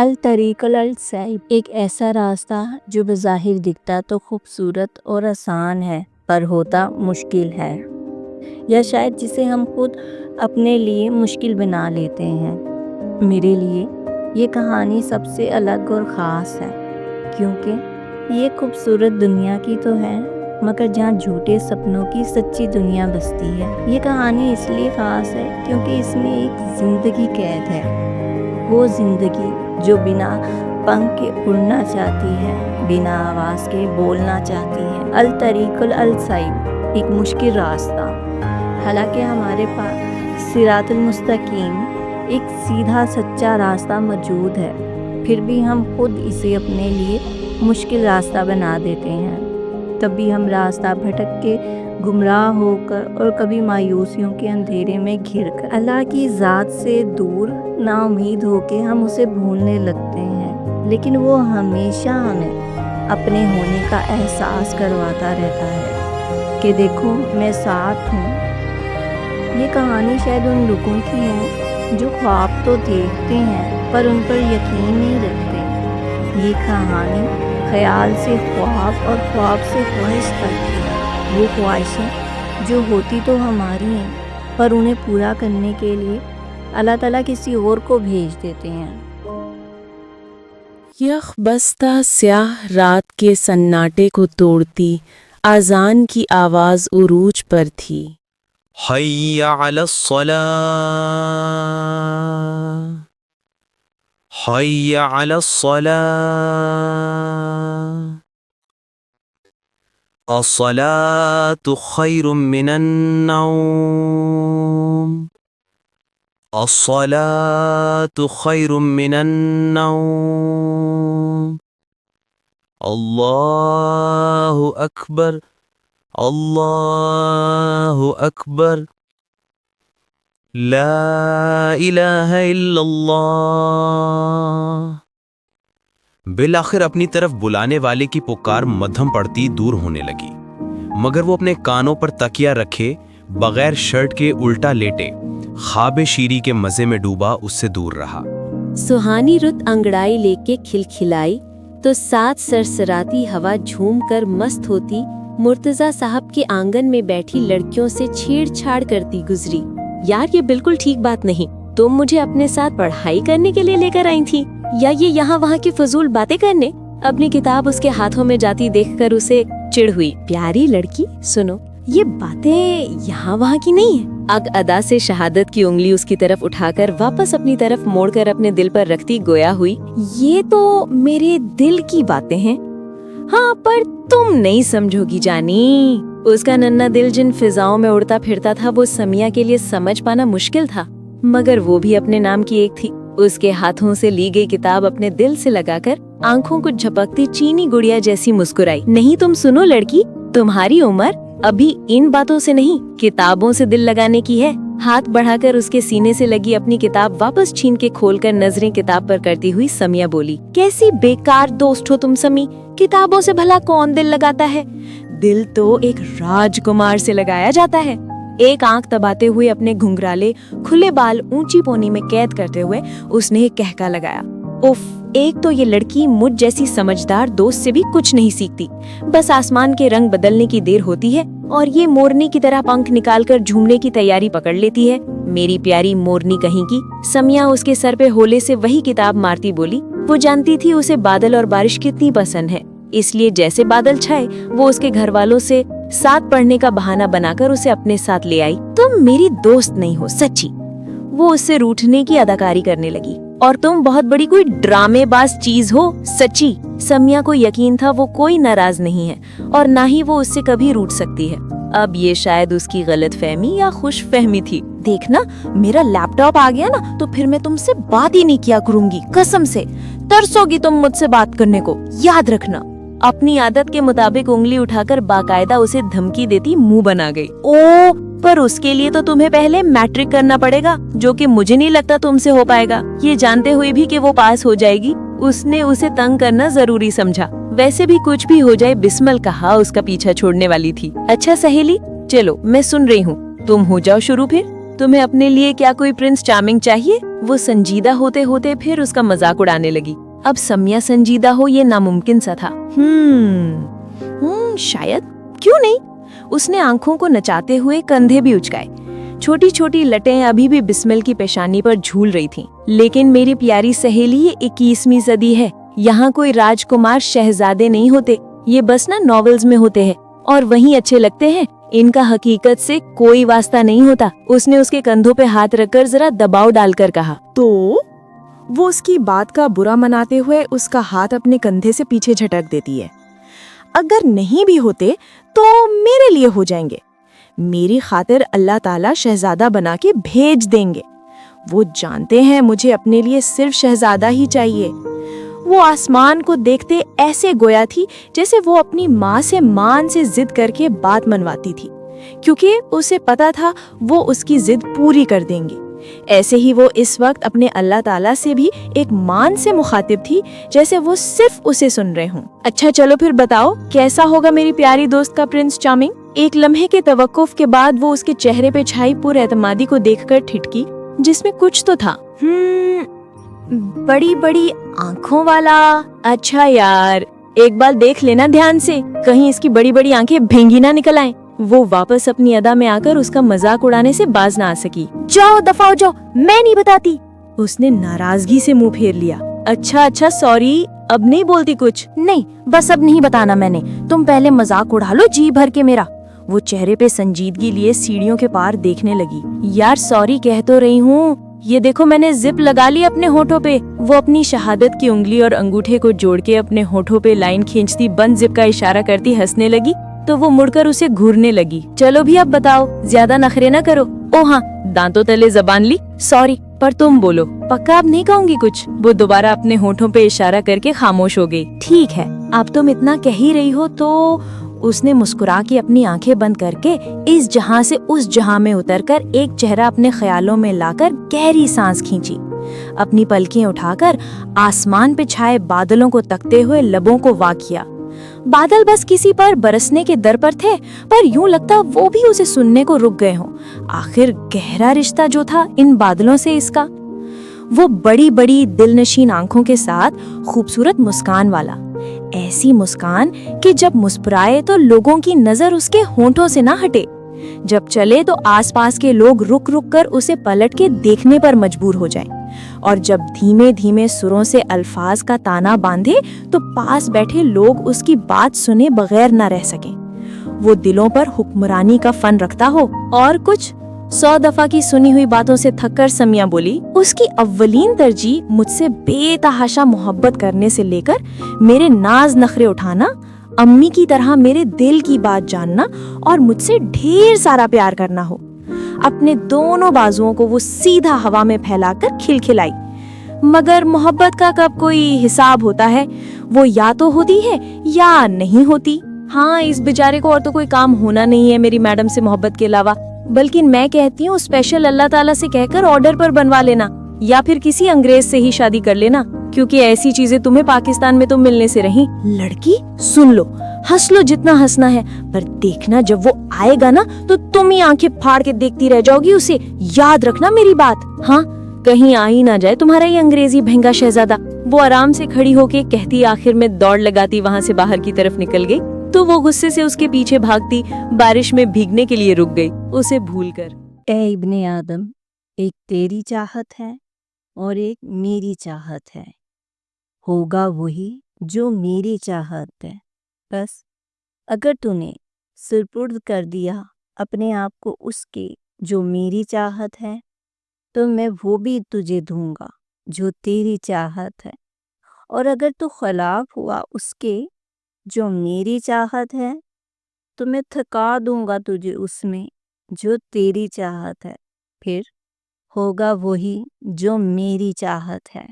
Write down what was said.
الطریق السعیب ایک ایسا راستہ جو بظاہر دکھتا تو خوبصورت اور آسان ہے پر ہوتا مشکل ہے، یا شاید جسے ہم خود اپنے لیے مشکل بنا لیتے ہیں۔ میرے لیے یہ کہانی سب سے الگ اور خاص ہے، کیونکہ یہ خوبصورت دنیا کی تو ہے مگر جہاں جھوٹے سپنوں کی سچی دنیا بستی ہے۔ یہ کہانی اس لیے خاص ہے کیونکہ اس میں ایک زندگی قید ہے، وہ زندگی جو بنا پنکھ کے اڑنا چاہتی ہے، بنا آواز کے بولنا چاہتی ہے۔ الطریق السعیب ایک مشکل راستہ، حالانکہ ہمارے پاس صراط المستقیم ایک سیدھا سچا راستہ موجود ہے، پھر بھی ہم خود اسے اپنے لیے مشکل راستہ بنا دیتے ہیں۔ کبھی ہم راستہ بھٹک کے، گمراہ ہو کر، اور کبھی مایوسیوں کے اندھیرے میں گھر کر، اللہ کی ذات سے دور، نا امید ہو کے ہم اسے بھولنے لگتے ہیں، لیکن وہ ہمیشہ ہمیں اپنے ہونے کا احساس کرواتا رہتا ہے کہ دیکھو میں ساتھ ہوں۔ یہ کہانی شاید ان لوگوں کی ہے جو خواب تو دیکھتے ہیں پر ان پر یقین نہیں رکھتے۔ یہ کہانی خیال سے خواب اور خواب سے خواہش تک ہے، وہ خواہشیں جو ہوتی تو ہماری ہیں پر انہیں پورا کرنے کے لیے اللہ تعالیٰ کسی اور کو بھیج دیتے ہیں۔ یخ بستہ سیاہ رات کے سناٹے کو توڑتی اذان کی آواز عروج پر تھی۔ حی علی الصلاة، حی علی الصلاة، الصلاة خیر من النوم، الصلاة خیر من النوم، اللہ اکبر، اللہ اکبر، لا الہ الا اللہ۔ بالآخر اپنی طرف بلانے والے کی پکار مدھم پڑتی دور ہونے لگی، مگر وہ اپنے کانوں پر تکیہ رکھے بغیر شرٹ کے الٹا لیٹے خواب شیری کے مزے میں ڈوبا اس سے دور رہا۔ سہانی رت انگڑائی لے کے کھلکھلائی تو ساتھ سرسراتی ہوا جھوم کر مست ہوتی مرتضیٰ صاحب کے آنگن میں بیٹھی لڑکیوں سے چھیڑ چھاڑ کرتی گزری۔ یار یہ بالکل ٹھیک بات نہیں، تم مجھے اپنے ساتھ پڑھائی کرنے کے لیے لے کر آئی تھی یا یہ یہاں وہاں کی فضول باتیں کرنے؟ اپنی کتاب اس کے ہاتھوں میں جاتی دیکھ کر اسے چڑ ہوئی۔ پیاری لڑکی سنو، یہ باتیں یہاں وہاں کی نہیں ہیں۔ ادا سے شہادت کی انگلی اس کی طرف اٹھا کر واپس اپنی طرف موڑ کر اپنے دل پر رکھتی گویا ہوئی، یہ تو میرے دل کی باتیں ہیں۔ ہاں پر تم نہیں سمجھو گی جانی، اس کا ننھا دل جن فضاؤں میں اڑتا پھرتا تھا وہ سمیا کے لیے سمجھ پانا مشکل تھا، مگر وہ بھی اپنے نام کی ایک تھی۔ اس کے ہاتھوں سے لی گئی کتاب اپنے دل سے لگا کر آنکھوں کو جھپکتی چینی گڑیا جیسی مسکرائی۔ نہیں تم سنو لڑکی، تمہاری عمر ابھی ان باتوں سے نہیں، کتابوں سے دل لگانے کی ہے۔ ہاتھ بڑھا کر اس کے سینے سے لگی اپنی کتاب واپس چھین کے کھول کر نظریں کتاب پر کرتی ہوئی سمیا بولی، کیسی بیکار دوست ہو تم سمی، کتابوں سے بھلا کون دل لگاتا ہے؟ دل تو ایک راج کمار سے لگایا جاتا ہے۔ ایک آنکھ دباتے ہوئے اپنے گھنگرالے کھلے بال اونچی پونی میں قید کرتے ہوئے اس نے ایک کہکا لگایا، اف، ایک تو یہ لڑکی مجھ جیسی سمجھدار دوست سے بھی کچھ نہیں سیکھتی، بس آسمان کے رنگ بدلنے کی دیر ہوتی ہے اور یہ مورنی کی طرح پنکھ نکال کر جھومنے کی تیاری پکڑ لیتی ہے۔ میری پیاری مورنی کہیں کی۔ سمیا اس کے سر پہ ہولے سے وہی کتاب مارتی بولی۔ وہ جانتی تھی اسے بادل اور بارش کتنی پسند ہے، اس لیے جیسے بادل چھائے وہ اس کے گھر والوں سے ساتھ پڑھنے کا بہانہ بنا کر اسے اپنے ساتھ لے آئی۔ تم میری دوست نہیں ہو سچی، وہ اس سے روٹھنے کی اداکاری کرنے لگی، اور تم بہت بڑی کوئی ڈرامے باز چیز ہو سچی۔ سمیا کو یقین تھا وہ کوئی ناراض نہیں ہے اور نہ ہی وہ اس سے کبھی روٹھ سکتی ہے۔ اب یہ شاید اس کی غلط فہمی یا خوش فہمی تھی۔ دیکھنا میرا لیپ ٹاپ آ گیا نا تو پھر میں تم سے بات ہی نہیں کیا کروں گی، قسم سے ترسو گی تم مجھ سے بات کرنے کو، یاد رکھنا۔ اپنی عادت کے مطابق انگلی اٹھا کر باقاعدہ اسے دھمکی دیتی منہ بنا گئی۔ او پر اس کے لیے تو تمہیں پہلے میٹرک کرنا پڑے گا، جو کہ مجھے نہیں لگتا تم سے ہو پائے گا۔ یہ جانتے ہوئے بھی کہ وہ پاس ہو جائے گی اس نے اسے تنگ کرنا ضروری سمجھا۔ ویسے بھی کچھ بھی ہو جائے بسمل کہا اس کا پیچھا چھوڑنے والی تھی۔ اچھا سہیلی چلو میں سن رہی ہوں، تم ہو جاؤ شروع پھر۔ तुम्हें अपने लिए क्या कोई प्रिंस चार्मिंग चाहिए? वो संजीदा होते होते फिर उसका मजाक उड़ाने लगी। अब सम्या संजीदा हो ये नामुमकिन सा था। शायद, क्यों नहीं? उसने आंखों को नचाते हुए कंधे भी उचकाए। छोटी छोटी लटें अभी भी बिस्मिल की पेशानी पर झूल रही थीं। लेकिन मेरी प्यारी सहेली, ये 21वीं सदी है। यहाँ कोई राजकुमार शहजादे नहीं होते, ये बस ना नॉवेल्स में होते हैं और वहीं अच्छे लगते हैं। इनका हकीकत से कोई वास्ता नहीं होता। उसने उसके कंधों पे हाथ रखकर जरा दबाव डालकर कहा। तो वो उसकी बात का बुरा मनाते हुए उसका हाथ अपने कंधे से पीछे झटक देती है। अगर नहीं भी होते तो मेरे लिए हो जाएंगे। मेरी खातिर अल्लाह ताला शहजादा बना के भेज देंगे। वो जानते हैं मुझे अपने लिए सिर्फ शहजादा ही चाहिए। वो आसमान को देखते ऐसे गोया थी जैसे वो अपनी माँ से मान से जिद करके बात मनवाती थी, क्योंकि उसे पता था वो उसकी जिद पूरी कर देंगे। ऐसे ही वो इस वक्त अपने अल्लाह ताला से भी एक मान से मुखातिब थी, जैसे वो सिर्फ उसे सुन रहे हों। अच्छा चलो फिर बताओ, कैसा होगा मेरी प्यारी दोस्त का प्रिंस चार्मिंग? एक लम्हे के तवक्कुफ के बाद वो उसके चेहरे पे छाई पुरएतमादी को देखकर ठिठकी, जिसमें कुछ तो था। बड़ी बड़ी आंखों वाला। अच्छा यार, एक बार देख लेना ध्यान से, कहीं इसकी बड़ी बड़ी आंखें भेंगी ना निकल आएं। वो वापस अपनी अदा में आकर उसका मजाक उड़ाने से बाज ना आ सकी। जाओ दफा हो जाओ, मैं नहीं बताती। उसने नाराजगी से मुंह फेर लिया। अच्छा सॉरी, अब नहीं बोलती कुछ? नहीं, बस अब नहीं बताना मैंने। तुम पहले मजाक उड़ा लो जी भर के मेरा। वो चेहरे पे संजीदगी लिए सीढ़ियों के पार देखने लगी। यार सॉरी कह तो रही हूँ। ये देखो मैंने जिप लगा ली अपने होठों पे। वो अपनी शहादत की उंगली और अंगूठे को जोड़ के अपने होठों पे लाइन खींचती बंद जिप का इशारा करती हंसने लगी, तो वो मुड़कर उसे घूरने लगी। चलो भी अब बताओ, ज्यादा नखरे न करो। ओ हाँ, दांतों तले जबान ली। सॉरी, पर तुम बोलो। पक्का अब नहीं कहूंगी कुछ? वो दोबारा अपने होठों पे इशारा करके खामोश हो गई। ठीक है, अब तुम इतना कह ही रही हो तो। उसने मुस्कुरा के अपनी आंखें बंद करके इस जहां से उस जहां में उतरकर एक चेहरा अपने ख्यालों में लाकर गहरी सांस खींची। अपनी पलकें उठाकर आसमान पे छाए बादलों को तकते हुए लबों को वाक किया। बादल बस किसी पर बरसने के दर पर थे, पर यूं लगता वो भी उसे सुनने को रुक गए हों। आखिर गहरा रिश्ता जो था इन बादलों से इसका। वो बड़ी बड़ी दिलनशीन आंखों के साथ खूबसूरत मुस्कान वाला, ऐसी मुस्कान कि जब मुस्कुराए तो लोगों की नजर उसके होंठों से ना हटे। जब चले तो आसपास के लोग रुक रुक कर उसे पलट के देखने पर मजबूर हो जाएं। और जब धीमे धीमे सुरों से अल्फाज का ताना बांधे तो पास बैठे लोग उसकी बात सुने बगैर न रह सकें। वो दिलों पर हुक्मरानी का फन रखता हो। और कुछ 100 दफा की सुनी हुई बातों से थककर समिया बोली। उसकी अव्वलीन तरजीह मुझसे बेतहाशा मोहब्बत करने से लेकर मेरे नाज नखरे उठाना, अम्मी की तरह मेरे दिल की बात जानना और मुझसे ढेर सारा प्यार करना हो। अपने दोनों बाजुओं को वो सीधा हवा में फैलाकर खिलखिलाई। मगर मोहब्बत का कब कोई हिसाब होता है? वो या तो होती है या नहीं होती। हाँ, इस बेचारे को और तो कोई काम होना नहीं है मेरी मैडम से मोहब्बत के अलावा। बल्कि मैं कहती हूँ स्पेशल अल्लाह ताला से कहकर ऑर्डर पर बनवा लेना, या फिर किसी अंग्रेज से ही शादी कर लेना, क्योंकि ऐसी चीजें तुम्हें पाकिस्तान में तो मिलने से रही। लड़की सुन लो, हंस लो जितना हंसना है, पर देखना जब वो आएगा ना तो तुम ही आंखें फाड़ के देखती रह जाओगी उसे। याद रखना मेरी बात। हाँ, कहीं आ ही ना जाए तुम्हारा ये अंग्रेजी भैंगा शहजादा। वो आराम से खड़ी होके कहती आखिर में दौड़ लगाती वहाँ से बाहर की तरफ निकल गई, तो वो गुस्से से उसके पीछे भागती बारिश में भीगने के लिए रुक गई, उसे भूलकर। ए इब्ने आदम, एक तेरी चाहत है और एक मेरी चाहत है। होगा वही जो मेरी चाहत है। बस अगर तूने सुपुर्द कर दिया अपने आप को उसके जो मेरी चाहत है, तो मैं वो भी तुझे दूंगा जो तेरी चाहत है। और अगर तू खिलाफ हुआ उसके जो मेरी चाहत है, तो मैं थका दूंगा तुझे उसमें जो तेरी चाहत है। फिर होगा वही जो मेरी चाहत है।